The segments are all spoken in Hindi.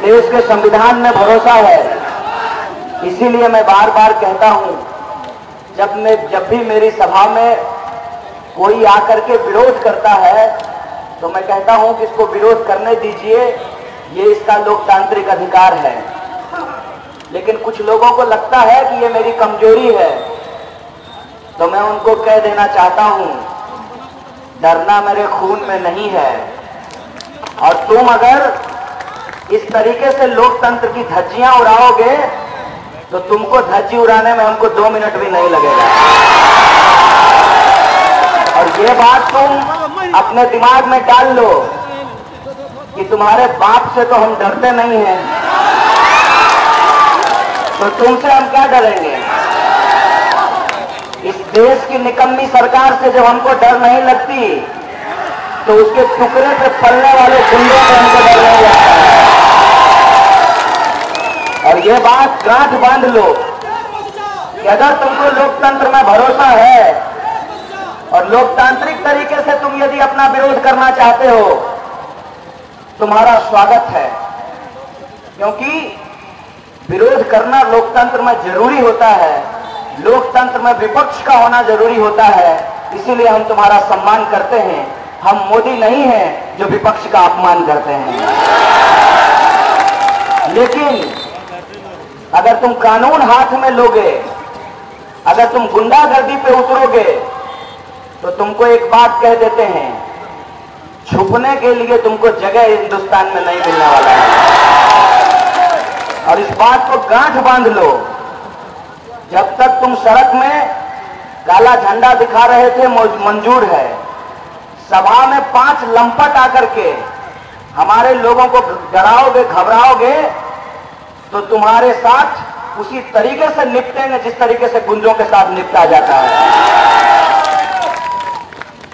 देश के संविधान में भरोसा है। इसीलिए मैं बार बार कहता हूं, जब भी मेरी सभा में कोई आकर के विरोध करता है तो मैं कहता हूं कि इसको विरोध करने दीजिए, ये इसका लोकतांत्रिक अधिकार है। लेकिन कुछ लोगों को लगता है कि ये मेरी कमजोरी है, तो मैं उनको कह देना चाहता हूं, डरना मेरे खून में नहीं है। और तुम अगर इस तरीके से लोकतंत्र की धज्जियां उड़ाओगे तो तुमको धज्जी उड़ाने में हमको 2 मिनट भी नहीं लगेगा। और ये बात तुम अपने दिमाग में डाल लो कि तुम्हारे बाप से तो हम डरते नहीं हैं, तो तुमसे हम क्या डरेंगे। इस देश की निकम्मी सरकार से जब हमको डर नहीं लगती तो उसके टुकड़े पे पलने वाले गुंडों से हमको डर नहीं लगता है। और ये बात गांठ बांध लो कि अगर तुमको लोकतंत्र में भरोसा है और लोकतांत्रिक तरीके से तुम यदि अपना विरोध करना चाहते हो, तुम्हारा स्वागत है। क्योंकि विरोध करना लोकतंत्र में जरूरी होता है, लोकतंत्र में विपक्ष का होना जरूरी होता है। इसीलिए हम तुम्हारा सम्मान करते हैं। हम मोदी नहीं हैं जो विपक्ष का अपमान करते हैं। लेकिन अगर तुम कानून हाथ में लोगे, अगर तुम गुंडागर्दी पे उतरोगे, तो तुमको एक बात कह देते हैं, छुपने के लिए तुमको जगह हिंदुस्तान में नहीं मिलने वाला है। और इस बात को गांठ बांध लो, जब तक तुम सड़क में काला झंडा दिखा रहे थे मंजूर है, सभा में 5 लंपट आकर के हमारे लोगों को डराओगे, घबराओगे, तो तुम्हारे साथ उसी तरीके से निपटेंगे जिस तरीके से गुंडों के साथ निपटा जाता है।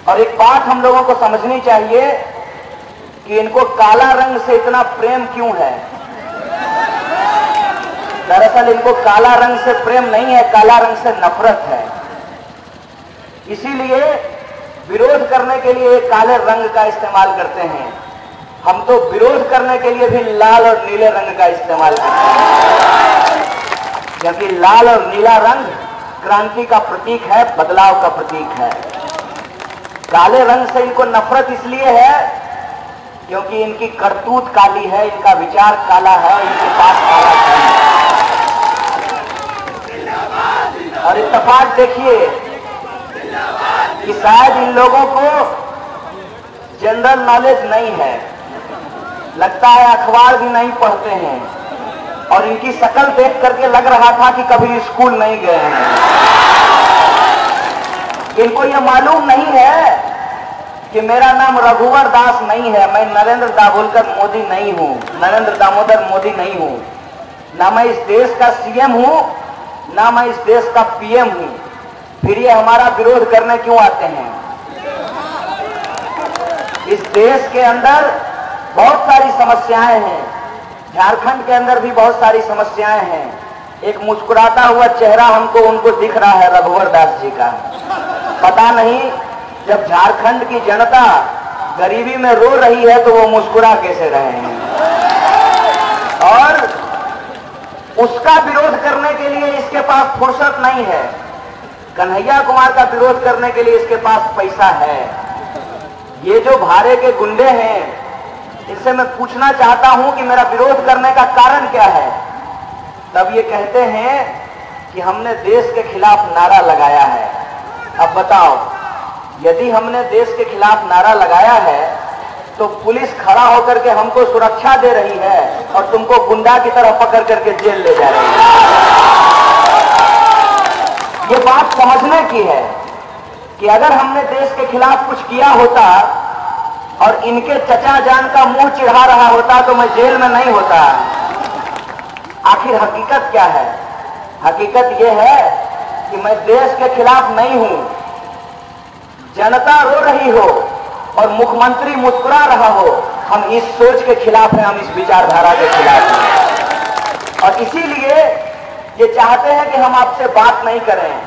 और एक बात हम लोगों को समझनी चाहिए कि इनको काला रंग से इतना प्रेम क्यों है। दरअसल इनको काला रंग से प्रेम नहीं है, काला रंग से नफरत है। इसीलिए विरोध करने के लिए एक काले रंग का इस्तेमाल करते हैं। हम तो विरोध करने के लिए भी लाल और नीले रंग का इस्तेमाल करते हैं, क्योंकि लाल और नीला रंग क्रांति का प्रतीक है, बदलाव का प्रतीक है। काले रंग से इनको नफरत इसलिए है क्योंकि इनकी करतूत काली है, इनका विचार काला है, इनके पास काला धन है। और इत्तेफाक देखिए कि शायद इन लोगों को जनरल नॉलेज नहीं है, लगता है अखबार भी नहीं पढ़ते हैं, और इनकी शक्ल देख करके लग रहा था कि कभी स्कूल नहीं गए हैं। इनको यह मालूम नहीं है कि मेरा नाम रघुवर दास नहीं है, मैं नरेंद्र दाभोलकर मोदी नहीं हूं, नरेंद्र दामोदर मोदी नहीं हूं, ना मैं इस देश का सीएम हूं, ना मैं इस देश का पीएम हूं। फिर ये हमारा विरोध करने क्यों आते हैं। इस देश के अंदर बहुत सारी समस्याएं हैं, झारखंड के अंदर भी बहुत सारी समस्याएं हैं। एक मुस्कुराता हुआ चेहरा हमको उनको दिख रहा है रघुवर दास जी का। पता नहीं जब झारखंड की जनता गरीबी में रो रही है तो वो मुस्कुरा कैसे रहे हैं। और उसका विरोध करने के लिए इसके पास फुर्सत नहीं है। कन्हैया कुमार का विरोध करने के लिए इसके पास पैसा है। ये जो भारे के गुंडे हैं, इनसे मैं पूछना चाहता हूं कि मेरा विरोध करने का कारण क्या है। तब ये कहते हैं कि हमने देश के खिलाफ नारा लगाया है। अब बताओ, यदि हमने देश के खिलाफ नारा लगाया है तो पुलिस खड़ा होकर के हमको सुरक्षा दे रही है और तुमको गुंडा की तरह पकड़ करके जेल ले जा रही है। ये बात समझने की है कि अगर हमने देश के खिलाफ कुछ किया होता और इनके चचा जान का मुंह चिढ़ा रहा होता तो मैं जेल में नहीं होता। आखिर हकीकत क्या है? हकीकत यह है कि मैं देश के खिलाफ नहीं हूं। जनता रो रही हो और मुख्यमंत्री मुस्कुरा रहा हो, हम इस सोच के खिलाफ हैं, हम इस विचारधारा के खिलाफ हैं। और इसीलिए ये चाहते हैं कि हम आपसे बात नहीं करें,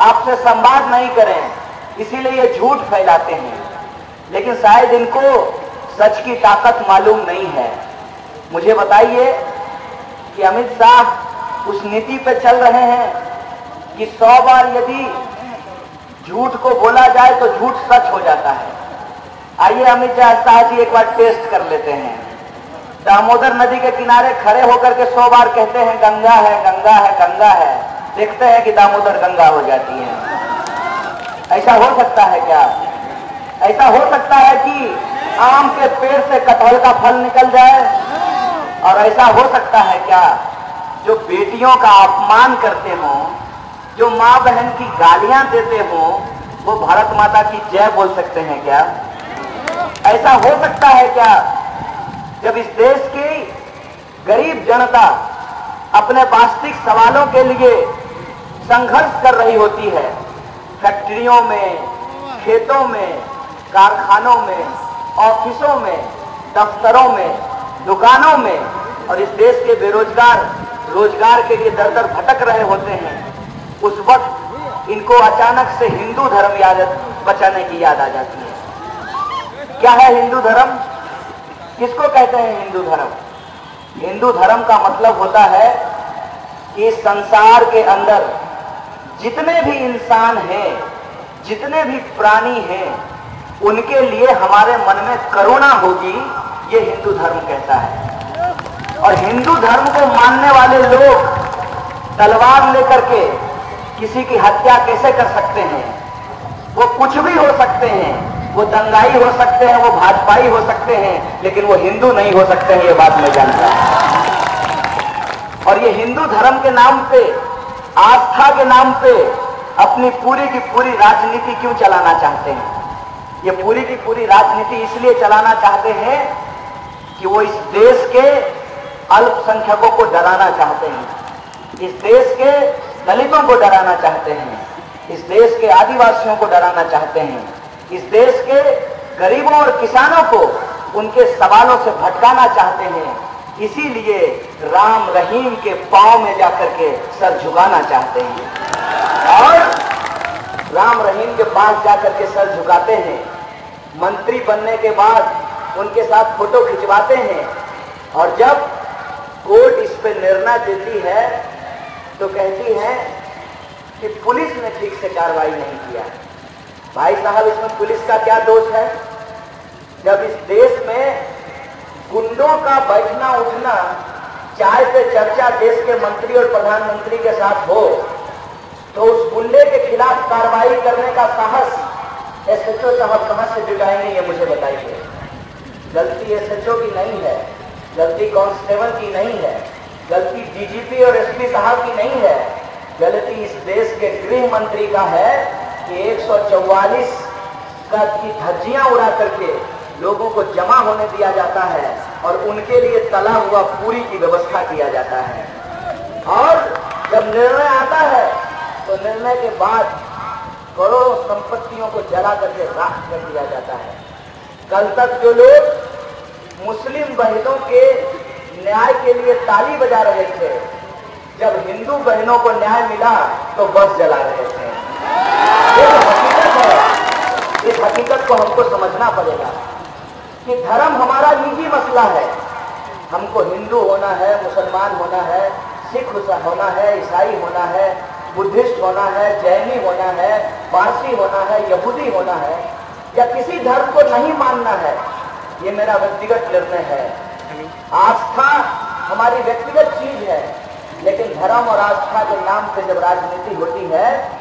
आपसे संवाद नहीं करें, इसीलिए ये झूठ फैलाते हैं। लेकिन शायद इनको सच की ताकत मालूम नहीं है। मुझे बताइए कि अमित शाह उस नीति पे चल रहे हैं कि 100 बार यदि झूठ को बोला जाए तो झूठ सच हो जाता है। आइए अमित शाह जी एक बार टेस्ट कर लेते हैं। दामोदर नदी के किनारे खड़े होकर के 100 बार कहते हैं गंगा है, गंगा है, गंगा है। देखते हैं कि दामोदर गंगा हो जाती है। ऐसा हो सकता है क्या? ऐसा हो सकता है कि आम के पेड़ से कटहल का फल निकल जाए? और ऐसा हो सकता है क्या जो बेटियों का अपमान करते हो, जो माँ बहन की गालियां देते हो, वो भारत माता की जय बोल सकते हैं क्या? ऐसा हो सकता है क्या जब इस देश की गरीब जनता अपने वास्तविक सवालों के लिए संघर्ष कर रही होती है, फैक्ट्रियों में, खेतों में, कारखानों में, ऑफिसों में, दफ्तरों में, दुकानों में, और इस देश के बेरोजगार रोजगार के लिए दर दर भटक रहे होते हैं, उस वक्त इनको अचानक से हिंदू धर्म याद बचाने की याद आ जाती है। क्या है हिंदू धर्म? किसको कहते हैं हिंदू धर्म? हिंदू धर्म का मतलब होता है कि संसार के अंदर जितने भी इंसान हैं, जितने भी प्राणी हैं, उनके लिए हमारे मन में करुणा होगी, ये हिंदू धर्म कहता है। और हिंदू धर्म को मानने वाले लोग तलवार लेकर के किसी की हत्या कैसे कर सकते हैं? वो कुछ भी हो सकते हैं, वो दंगाई हो सकते हैं, वो भाजपाई हो सकते हैं, लेकिन वो हिंदू नहीं हो सकते हैं, ये बात मैं जानता हूं। और ये हिंदू धर्म के नाम पे, आस्था के नाम पे अपनी पूरी की पूरी राजनीति क्यों चलाना चाहते हैं? ये पूरी की पूरी राजनीति इसलिए चलाना चाहते हैं कि वो इस देश के अल्पसंख्यकों को डराना चाहते हैं, इस देश के दलितों को डराना चाहते हैं, इस देश के आदिवासियों को डराना चाहते हैं, इस देश के गरीबों और किसानों को उनके सवालों से भटकाना चाहते हैं। इसीलिए राम रहीम के पांव में जाकर के सर झुकाना चाहते हैं और राम रहीम के पास जाकर के सर झुकाते हैं। मंत्री बनने के बाद उनके साथ फोटो खिंचवाते हैं और जब कोर्ट इस पे निर्णय देती है तो कहती है कि पुलिस ने ठीक से कार्रवाई नहीं किया। भाई साहब, इसमें पुलिस का क्या दोष है? जब इस देश में गुंडों का बैठना उठना, चाय पे चर्चा देश के मंत्री और प्रधानमंत्री के साथ हो, तो उस गुंडे के खिलाफ कार्रवाई करने का साहस एसएचओ साहब कहां से जुटाएंगे, ये मुझे बताइए। गलती एसएचओ की नहीं है, गलती कांस्टेबल की नहीं है, गलती डीजीपी और एसपी साहब की नहीं है, गलती इस देश के गृह मंत्री का है कि 144 की धज्जियां उड़ा करके लोगों को जमा होने दिया जाता है और उनके लिए तला हुआ पूरी की व्यवस्था किया जाता है। और जब निर्णय आता है तो निर्णय के बाद करोड़ों संपत्तियों को जला करके राख कर दिया जाता है। कल तक जो लोग मुस्लिम बहनों के न्याय के लिए ताली बजा रहे थे, जब हिंदू बहनों को न्याय मिला तो बस जला रहे थे। ये जो हकीकत है, इस हकीकत को हमको समझना पड़ेगा कि धर्म हमारा निजी मसला है। हमको हिंदू होना है, मुसलमान होना है, सिख होना है, ईसाई होना है, बुद्धिस्ट होना है, जैनी होना है, पारसी होना है, यहूदी होना है, या किसी धर्म को नहीं मानना है, ये मेरा व्यक्तिगत निर्णय है। आस्था हमारी व्यक्तिगत चीज है, लेकिन धर्म और आस्था के नाम पे जब राजनीति होती है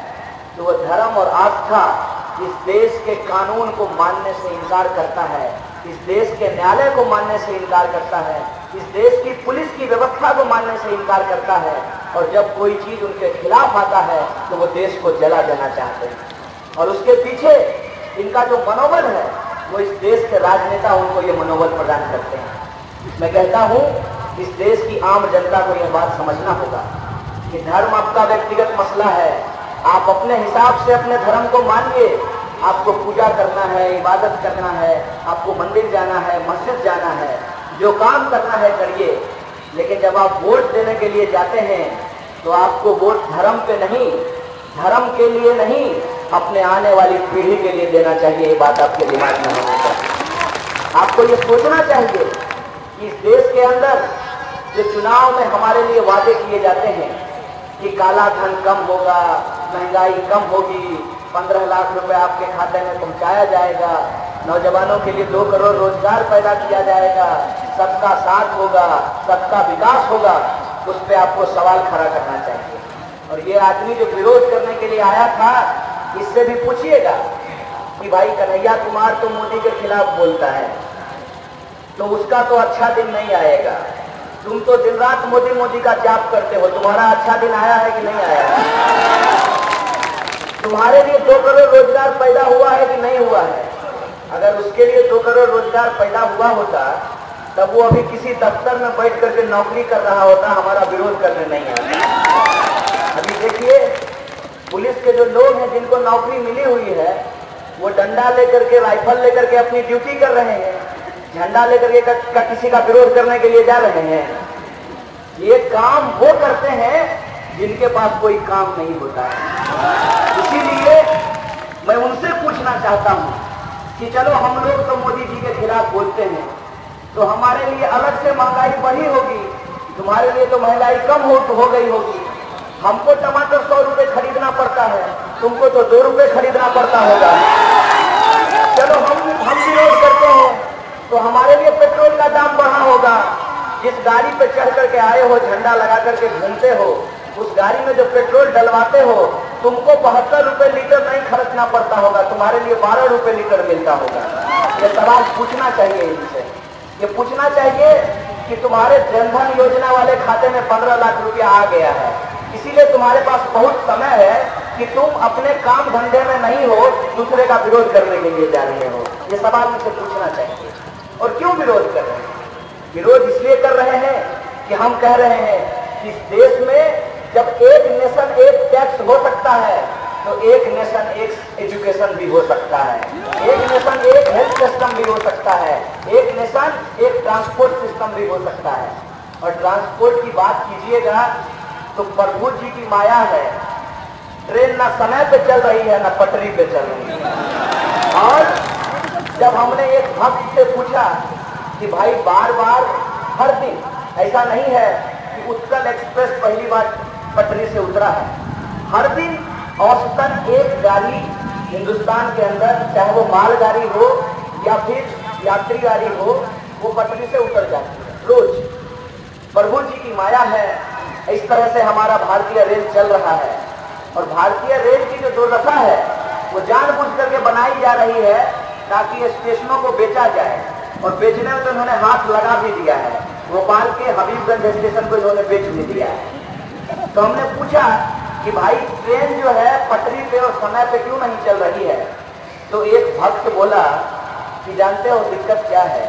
तो वो धर्म और आस्था इस देश के कानून को मानने से इनकार करता है, इस देश के न्यायालय को मानने से इनकार करता है, इस देश की पुलिस की व्यवस्था को मानने से इनकार करता है। और जब कोई चीज उनके खिलाफ आता है तो वो देश को जला देना चाहते हैं। और उसके पीछे इनका जो मनोबल है वो इस देश के राजनेता उनको ये मनोबल प्रदान करते हैं। मैं कहता हूँ इस देश की आम जनता को यह बात समझना होगा कि धर्म आपका व्यक्तिगत मसला है। आप अपने हिसाब से अपने धर्म को मानिए। आपको पूजा करना है, इबादत करना है, आपको मंदिर जाना है, मस्जिद जाना है, जो काम करना है करिए। लेकिन जब आप वोट देने के लिए जाते हैं तो आपको वोट धर्म पे नहीं, धर्म के लिए नहीं, अपने आने वाली पीढ़ी के लिए देना चाहिए। ये बात आपके दिमाग में होनी चाहिए। आपको ये सोचना चाहिए इस देश के अंदर जो चुनाव में हमारे लिए वादे किए जाते हैं कि काला धन कम होगा, महंगाई कम होगी, 15 लाख रुपए आपके खाते में पहुंचाया जाएगा, नौजवानों के लिए 2 करोड़ रोजगार पैदा किया जाएगा, सबका साथ होगा, सबका विकास होगा, उस पर आपको सवाल खड़ा करना चाहिए। और ये आदमी जो विरोध करने के लिए आया था, इससे भी पूछिएगा कि भाई कन्हैया कुमार तो मोदी के खिलाफ बोलता है, तो उसका तो अच्छा दिन नहीं आएगा। तुम तो दिन रात मोदी मोदी का जाप करते हो, तुम्हारा अच्छा दिन आया है कि नहीं आया है? तुम्हारे लिए 2 करोड़ रोजगार पैदा हुआ है कि नहीं हुआ है? अगर उसके लिए 2 करोड़ रोजगार पैदा हुआ होता तब वो अभी किसी दफ्तर में बैठ करके नौकरी कर रहा होता, हमारा विरोध करने नहीं आता। अभी देखिए, पुलिस के जो लोग हैं जिनको नौकरी मिली हुई है, वो डंडा लेकर के, राइफल लेकर के अपनी ड्यूटी कर रहे हैं, झंडा लेकर के किसी का विरोध करने के लिए जा रहे हैं। ये काम वो करते हैं जिनके पास कोई काम नहीं होता है। इसीलिए मैं उनसे पूछना चाहता हूं कि चलो हम लोग तो मोदी जी के खिलाफ बोलते हैं, तो हमारे लिए अलग से महंगाई बढ़ी होगी, तुम्हारे लिए तो महंगाई कम हो गई होगी। हमको टमाटर 100 रुपए खरीदना पड़ता है, तुमको तो 2 रुपए खरीदना पड़ता होगा। चलो हम विरोध करते हैं तो हमारे लिए पेट्रोल का दाम बढ़ा होगा। जिस गाड़ी पे चढ़ करके आए हो, झंडा लगा करके घूमते हो, उस गाड़ी में जो पेट्रोल डलवाते हो, तुमको 72 रुपए लीटर नहीं खर्चना पड़ता होगा, तुम्हारे लिए 12 रुपए लीटर मिलता होगा। ये सवाल पूछना चाहिए इनसे। ये पूछना चाहिए कि तुम्हारे जनधन योजना वाले खाते में 15 लाख रुपया आ गया है, इसीलिए तुम्हारे पास बहुत समय है कि तुम अपने काम धंधे में नहीं हो, दूसरे का विरोध करने के लिए जा रहे हो। ये सवाल मुझसे पूछना चाहिए। और क्यों विरोध कर रहे हैं? विरोध इसलिए कर रहे हैं कि हम कह रहे हैं कि इस देश में जब एक नेशन एक टैक्स हो सकता है, तो एक नेशन एक एजुकेशन भी हो सकता है, एक नेशन एक हेल्थ सिस्टम भी हो सकता है, एक नेशन एक ट्रांसपोर्ट सिस्टम भी हो सकता है। और ट्रांसपोर्ट की बात कीजिएगा तो प्रभु जी की माया है, ट्रेन ना समय पे चल रही है ना पटरी पे चल रही है। और जब हमने एक भक्त से पूछा कि भाई बार बार हर दिन ऐसा नहीं है कि उत्कल एक्सप्रेस पहली बार पटरी से उतरा है, हर दिन औसतन एक गाड़ी हिंदुस्तान के अंदर, चाहे वो मालगाड़ी हो या फिर यात्री गाड़ी हो, वो पटरी से उतर जाती है रोज। प्रभु जी की माया है, इस तरह से हमारा भारतीय रेल चल रहा है। और भारतीय रेल की जो दुर्दशा है वो जानबूझ करके बनाई जा रही है ताकि स्टेशनों को बेचा जाए, और बेचने में तो इन्होंने हाथ लगा भी दिया है। भोपाल के हबीबगंज स्टेशन को इन्होंने बेच भी दिया है। तो हमने पूछा कि भाई ट्रेन जो है पटरी पे और समय पे क्यों नहीं चल रही है? तो एक भक्त बोला कि जानते हो दिक्कत क्या है,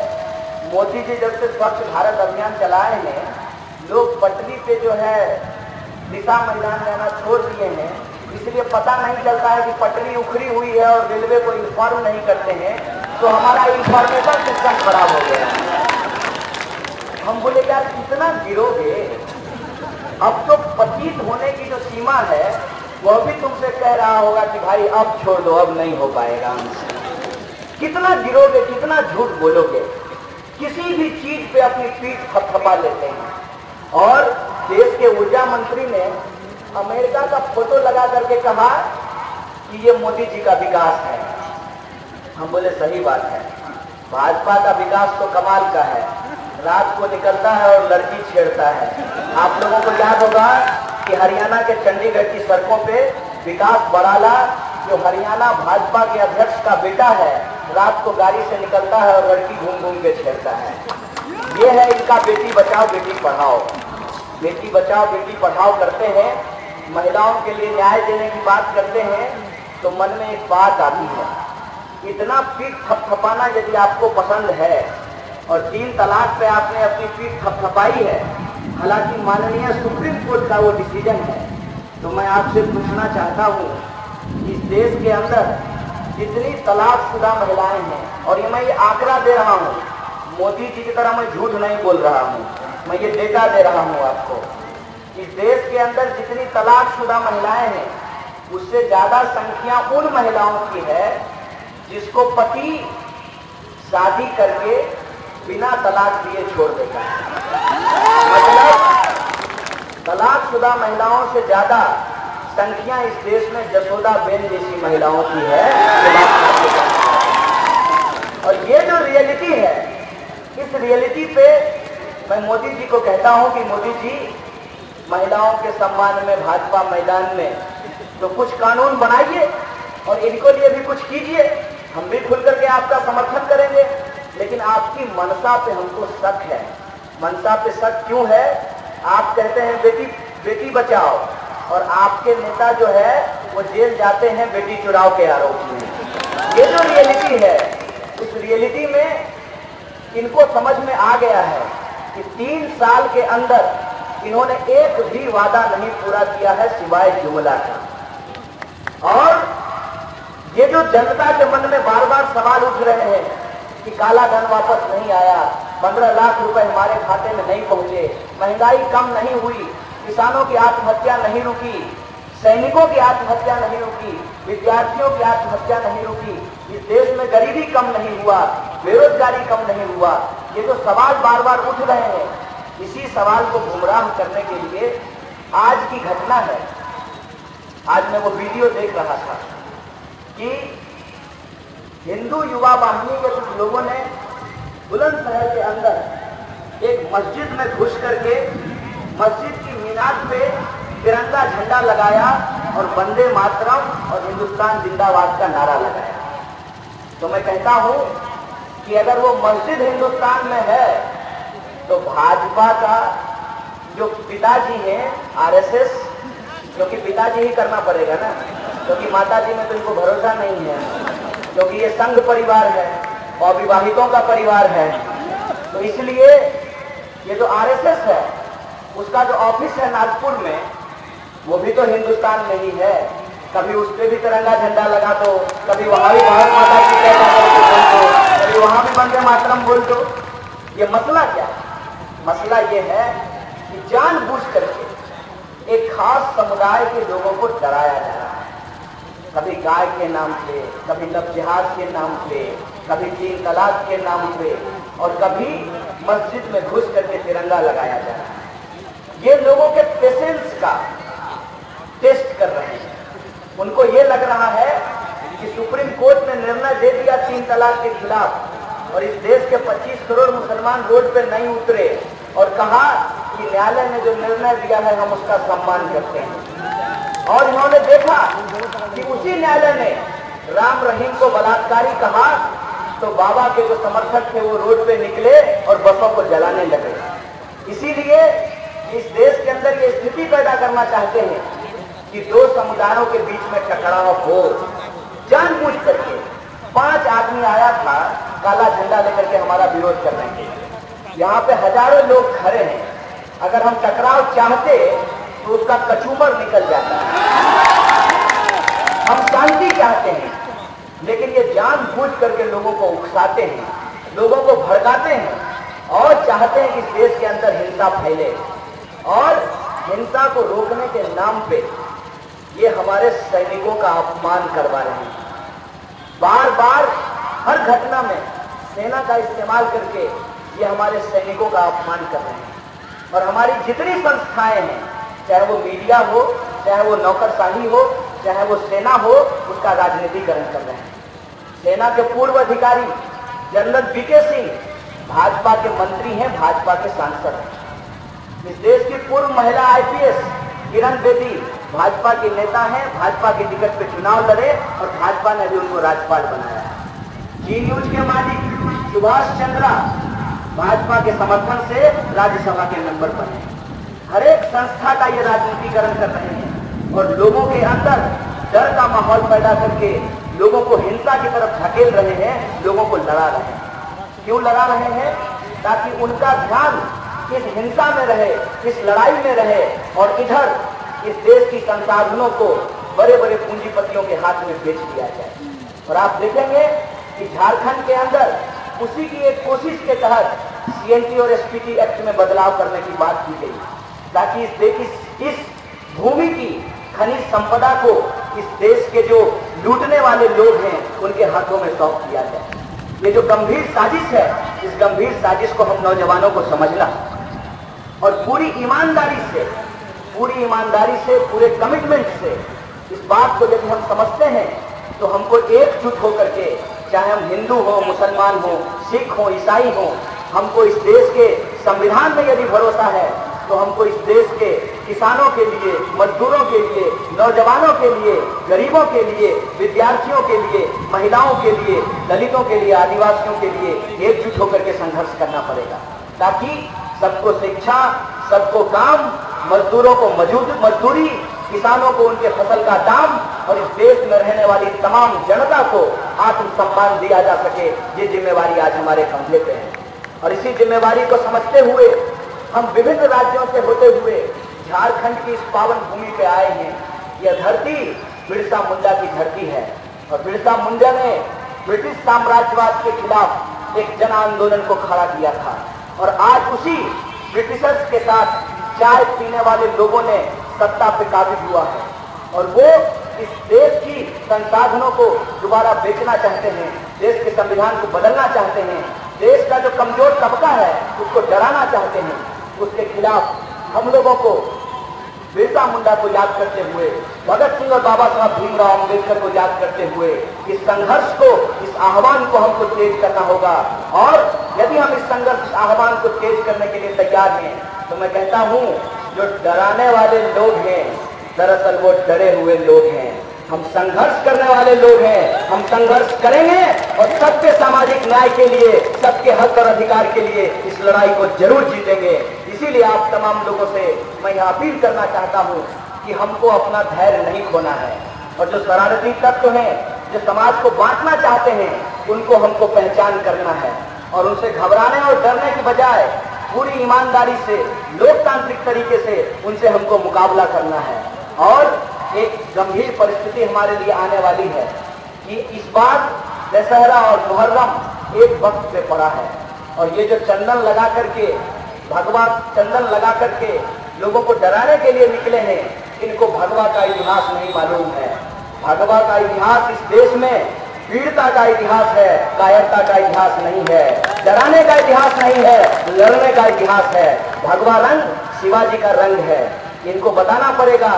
मोदी जी जब से स्वच्छ भारत अभियान चलाए हैं, लोग पटरी पे जो है दिशा मैदान रहना छोड़ दिए हैं, इसलिए पता नहीं चलता है कि पटरी उखड़ी हुई है और रेलवे को इन्फॉर्म नहीं करते हैं, तो हमारा इंफॉर्मेशन सिस्टम खराब हो गया। हम बोले यार कितना गिरोगे, अब तो पतित होने की जो सीमा है वह भी तुमसे कह रहा होगा कि भाई अब छोड़ दो, अब नहीं हो पाएगा हमसे। कितना गिरोगे, कितना झूठ बोलोगे, किसी भी चीज पे अपनी पीठ थपथपा लेते हैं। और देश के ऊर्जा मंत्री ने अमेरिका का फोटो लगा करके कहा कि ये मोदी जी का विकास है। हम बोले सही बात है, भाजपा का विकास तो कमाल का है, रात को निकलता है और लड़की छेड़ता है। आप लोगों को याद होगा कि हरियाणा के चंडीगढ़ की सड़कों पे विकास बड़ाला, जो हरियाणा भाजपा के अध्यक्ष का बेटा है, रात को गाड़ी से निकलता है और लड़की घूम घूम के छेड़ता है। ये है इनका बेटी बचाओ बेटी पढ़ाओ। बेटी बचाओ बेटी पढ़ाओ करते हैं, महिलाओं के लिए न्याय देने की बात करते हैं, तो मन में एक बात आती है, इतना पीठ थपथपाना यदि आपको पसंद है और 3 तलाक पे आपने अपनी पीठ थपथपाई है, हालांकि माननीय सुप्रीम कोर्ट का वो डिसीजन है, तो मैं आपसे पूछना चाहता हूँ, इस देश के अंदर जितनी तलाकशुदा महिलाएं हैं, और ये मैं ये आंकड़ा दे रहा हूँ, मोदी जी की तरह मैं झूठ नहीं बोल रहा हूँ, मैं ये डेटा दे रहा हूँ आपको, इस देश के अंदर जितनी तलाकशुदा महिलाएं हैं, उससे ज्यादा संख्या उन महिलाओं की है जिसको पति शादी करके बिना तलाक दिए छोड़ देगा। मतलब तलाकशुदा महिलाओं से ज्यादा संख्या इस देश में जसोदा बेन जैसी महिलाओं की है। और ये जो रियलिटी है, इस रियलिटी पे मैं मोदी जी को कहता हूं कि मोदी जी, महिलाओं के सम्मान में भाजपा मैदान में तो कुछ कानून बनाइए और इनको लिए भी कुछ कीजिए। हम भी खुल करके आपका समर्थन करेंगे, लेकिन आपकी मनसा पे हमको शक है। मनसा पे शक क्यों है? आप कहते हैं बेटी बेटी बचाओ, और आपके नेता जो है वो जेल जाते हैं बेटी चुराव के आरोप में। ये जो रियलिटी है, उस रियलिटी में इनको समझ में आ गया है कि 3 साल के अंदर इन्होंने एक भी वादा नहीं पूरा किया है सिवाय जुमला का। और ये जो जनता के मन में बार बार सवाल उठ रहे हैं कि काला धन वापस नहीं आया, 15 लाख रुपए हमारे खाते में नहीं पहुंचे, महंगाई कम नहीं हुई, किसानों की आत्महत्या नहीं रुकी, सैनिकों की आत्महत्या नहीं रुकी, विद्यार्थियों की आत्महत्या नहीं रुकी, इस देश में गरीबी कम नहीं हुआ, बेरोजगारी कम नहीं हुआ, ये जो सवाल बार बार उठ रहे हैं, इसी सवाल को गुमराह करने के लिए आज की घटना है। आज मैं वो वीडियो देख रहा था कि हिंदू युवा वाहिनी के कुछ लोगों ने बुलंदशहर के अंदर एक मस्जिद में घुस करके मस्जिद की मीनार पे तिरंगा झंडा लगाया और वंदे मातरम और हिंदुस्तान जिंदाबाद का नारा लगाया। तो मैं कहता हूं कि अगर वो मस्जिद हिंदुस्तान में है तो भाजपा का जो पिताजी हैं आरएसएस, क्योंकि पिताजी ही करना पड़ेगा ना, क्योंकि माताजी में तो इनको भरोसा नहीं है, क्योंकि ये संघ परिवार है, अविवाहितों का परिवार है। तो इसलिए ये जो आरएसएस है उसका जो ऑफिस है नागपुर में, वो भी तो हिंदुस्तान में ही है। कभी उस पर भी तिरंगा झंडा लगा दो, कभी वहां भी भारत माता की जय बोल दो, कभी वहां भी वंदे मातरम बोल दो। ये मसला क्या है? मसला ये है कि जानबूझ करके एक खास समुदाय के लोगों को डराया जा रहा है। कभी गाय के नाम पे, कभी लव जिहाद के नाम पे, कभी 3 तलाक के नाम पे, और कभी मस्जिद में घुस करके तिरंगा लगाया जा रहा है। ये लोगों के पेशेंस का टेस्ट कर रहे हैं। उनको ये लग रहा है कि सुप्रीम कोर्ट ने निर्णय दे दिया 3 तलाक के खिलाफ, और इस देश के 25 करोड़ मुसलमान रोड पे नहीं उतरे और कहा कि न्यायालय ने जो निर्णय दिया है हम उसका सम्मान करते हैं। और इन्होंने देखा कि उसी न्यायालय ने राम रहीम को बलात्कारी कहा तो बाबा के जो समर्थक थे वो रोड पे निकले और बसों को जलाने लगे। इसीलिए इस देश के अंदर ये स्थिति पैदा करना चाहते हैं कि 2 समुदायों के बीच में टकराव हो। जानबूझ करके 5 आदमी आया था काला झंडा लेकर के हमारा विरोध करने के लिए। यहाँ पे हजारों लोग खड़े हैं। अगर हम टकराव चाहते तो उसका कचूमर निकल जाता है। हम शांति चाहते हैं, लेकिन ये जानबूझ करके लोगों को उकसाते हैं, लोगों को भड़काते हैं और चाहते हैं कि इस देश के अंदर हिंसा फैले। और हिंसा को रोकने के नाम पे ये हमारे सैनिकों का अपमान करवा रहे हैं। बार बार हर घटना में सेना का इस्तेमाल करके ये हमारे सैनिकों का अपमान कर रहे हैं। और हमारी जितनी संस्थाएं हैं, चाहे वो मीडिया हो, चाहे वो नौकरशाही हो, चाहे वो सेना हो, उसका राजनीतिकरण कर रहे हैं। सेना के पूर्व अधिकारी जनरल वीके सिंह भाजपा के मंत्री हैं, भाजपा के सांसद हैं। इस देश की पूर्व महिला आईपीएस किरण बेदी भाजपा के नेता हैं, भाजपा के टिकट पे चुनाव लड़े और भाजपा ने भी उनको राज्यपाल बनाया है। जी न्यूज के मालिक सुभाष चंद्रा भाजपा के समर्थन से राज्यसभा के मेंबर बने। हर एक संस्था का ये राजनीतिकरण कर रहे हैं और लोगों के अंदर डर का माहौल पैदा करके लोगों को हिंसा की तरफ धकेल रहे हैं, लोगों को लड़ा रहे हैं। क्यों लड़ा रहे हैं? ताकि उनका ध्यान इस हिंसा में रहे, इस लड़ाई में रहे, और इधर इस देश की संसाधनों को बड़े बड़े पूंजीपतियों के हाथ में बेच दिया जाए। और आप देखेंगे कि झारखंड के अंदर उसी की एक कोशिश के तहत सीएनटी और एसपीटी एक्ट में बदलाव करने की बात की गई, ताकि इस भूमि की खनिज संपदा को इस देश के जो लूटने वाले लोग हैं उनके हाथों में सौंप दिया जाए। ये जो गंभीर साजिश है इस गंभीर साजिश को हम नौजवानों को समझना और पूरी ईमानदारी से, पूरे कमिटमेंट से इस बात को यदि हम समझते हैं तो हमको एकजुट होकर के, चाहे हम हिंदू हो, मुसलमान हो, सिख हो, ईसाई हो, हमको इस देश के संविधान में यदि भरोसा है तो हमको इस देश के किसानों के लिए, मजदूरों के लिए, नौजवानों के लिए, गरीबों के लिए, विद्यार्थियों के लिए, महिलाओं के लिए, दलितों के लिए, आदिवासियों के लिए एकजुट होकर के संघर्ष करना पड़ेगा, ताकि सबको शिक्षा, सबको काम, मजदूरों को मजदूरी, किसानों को उनके फसल का दाम और इस देश में रहने वाली तमाम जनता को आत्मसम्मान दिया जा सके। ये जिम्मेवारी आज हमारे कंधे पे है और इसी जिम्मेवारी को समझते हुए हम विभिन्न राज्यों से होते हुए झारखंड की इस पावन भूमि पे आए हैं। यह धरती बिरसा मुंडा की धरती है और बिरसा मुंडा ने ब्रिटिश साम्राज्यवाद के खिलाफ एक जन आंदोलन को खड़ा किया था और आज उसी ब्रिटिशर्स के साथ चाय पीने वाले लोगों ने सत्ता पे काबिज हुआ है और वो इस देश की संसाधनों को दोबारा बेचना चाहते हैं, देश के संविधान को बदलना चाहते हैं, देश का जो कमजोर तबका है उसको डराना चाहते हैं। उसके खिलाफ हम लोगों को बिरसा मुंडा को याद करते हुए, भगत सिंह और बाबा साहब भीमराव अम्बेडकर को याद करते हुए इस संघर्ष को, इस आह्वान को हमको तेज करना होगा। और यदि हम इस संघर्ष, इस आह्वान को तेज करने के लिए तैयार हैं तो मैं कहता हूं जो डराने वाले लोग हैं दरअसल वो डरे हुए लोग हैं। हम संघर्ष करने वाले लोग हैं, हम संघर्ष करेंगे और सबके सामाजिक न्याय के लिए, सबके हक और अधिकार के लिए इस लड़ाई को जरूर जीतेंगे। इसीलिए आप तमाम लोगों से मैं यह अपील करना चाहता हूं कि हमको अपना धैर्य नहीं खोना है और जो शरारती तत्व हैं, जो समाज को बांटना चाहते हैं, उनको हमको पहचान करना है और उनसे घबराने और डरने की बजाय पूरी ईमानदारी से, लोकतांत्रिक तरीके से उनसे हमको मुकाबला करना है। और एक गंभीर परिस्थिति हमारे लिए आने वाली है कि इस बार दशहरा और मुहर्रम एक वक्त पे पड़ा है और ये जो चंदन लगा करके, भगवा चंदन लगा करके लोगों को डराने के लिए निकले हैं, इनको भगवा का इतिहास नहीं मालूम है। भगवा का इतिहास इस देश में वीरता का इतिहास है, कायरता का इतिहास नहीं है, डराने का इतिहास नहीं है, लड़ने का इतिहास है। भगवा रंग शिवाजी का रंग है। इनको बताना पड़ेगा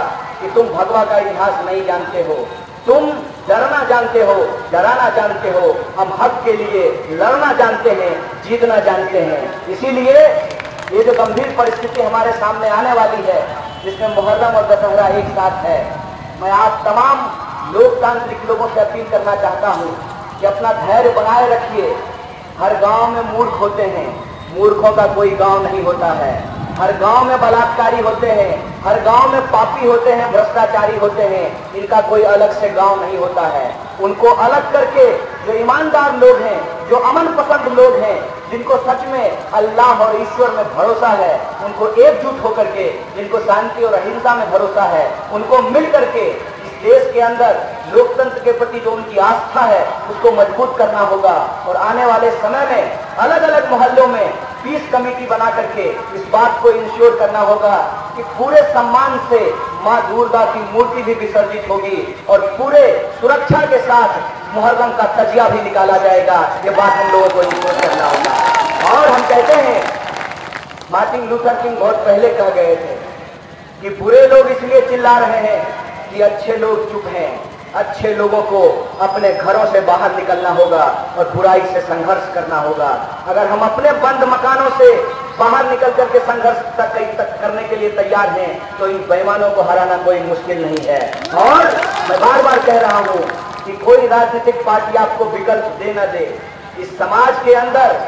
कि तुम भगवा का इतिहास नहीं जानते हो, तुम डरना जानते हो, डराना जानते हो, हम हक के लिए लड़ना जानते हैं, जीतना जानते हैं। इसीलिए ये जो गंभीर परिस्थिति हमारे सामने आने वाली है, जिसमें मुहर्रम और दशहरा एक साथ है, मैं आप तमाम लोकतांत्रिक लोगों से अपील करना चाहता हूं कि अपना धैर्य बनाए रखिए। हर गांव में मूर्ख होते हैं, मूर्खों का कोई गांव नहीं होता है। हर गांव में बलात्कारी होते हैं, हर गांव में पापी होते हैं, भ्रष्टाचारी होते हैं, इनका कोई अलग से गांव नहीं होता है। उनको अलग करके जो ईमानदार लोग हैं, जो अमन पसंद लोग हैं, जिनको सच में अल्लाह और ईश्वर में भरोसा है, उनको एकजुट होकर के, जिनको शांति और अहिंसा में भरोसा है, उनको मिल करके देश के अंदर लोकतंत्र के प्रति जो उनकी आस्था है उसको मजबूत करना होगा। और आने वाले समय में अलग अलग मोहल्लों में पीस कमेटी बना करके इस बात को इंश्योर करना होगा कि पूरे सम्मान से मां दुर्गा की मूर्ति भी विसर्जित होगी और पूरे सुरक्षा के साथ मुहर्रम का तजिया भी निकाला जाएगा। ये बात हम लोगों को इंश्योर करना होगा। और हम कहते हैं, मार्टिन लूथर किंग बहुत पहले कह गए थे कि बुरे लोग इसलिए चिल्ला रहे हैं कि अच्छे लोग चुप हैं। अच्छे लोगों को अपने घरों से बाहर निकलना होगा और बुराई से संघर्ष करना होगा। अगर हम अपने बंद मकानों से बाहर निकल करके संघर्ष तक करने के लिए तैयार हैं तो इन बेईमानों को हराना कोई मुश्किल नहीं है। और मैं बार बार कह रहा हूं कि कोई राजनीतिक पार्टी आपको विकल्प दे न दे, इस समाज के अंदर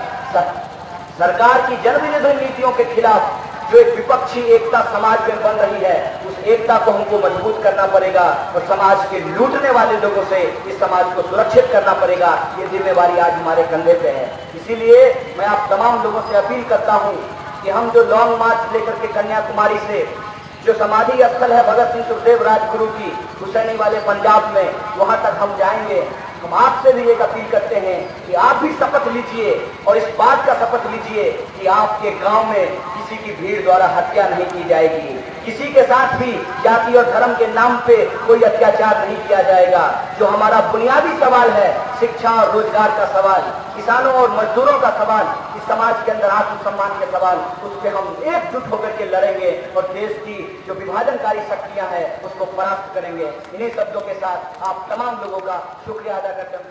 सरकार की जनविरोधी नीतियों के खिलाफ जो एक विपक्षी एकता समाज में बन रही है, उस एकता को हमको मजबूत करना पड़ेगा और समाज के लूटने वाले लोगों से इस समाज को सुरक्षित करना पड़ेगा। ये जिम्मेवारी आज हमारे कंधे पे है। इसीलिए मैं आप तमाम लोगों से अपील करता हूं कि हम जो लॉन्ग मार्च लेकर के कन्याकुमारी से जो समाधि स्थल है भगत सिंह सुखदेव राजगुरु की हुसैनी वाले पंजाब में, वहां तक हम जाएंगे। हम आपसे भी एक अपील करते हैं कि आप भी शपथ लीजिए और इस बात का शपथ लीजिए कि आपके गांव में किसी की भीड़ द्वारा हत्या नहीं की जाएगी, किसी के साथ भी जाति और धर्म के नाम पे कोई अत्याचार नहीं किया जाएगा। जो हमारा बुनियादी सवाल है शिक्षा और रोजगार का सवाल, किसानों और मजदूरों का सवाल, इस समाज के अंदर आत्मसम्मान के सवाल, उस पर हम एकजुट होकर के लड़ेंगे और देश की जो विभाजनकारी शक्तियां हैं उसको परास्त करेंगे। इन्हीं शब्दों के साथ आप तमाम लोगों का शुक्रिया अदा करते हैं।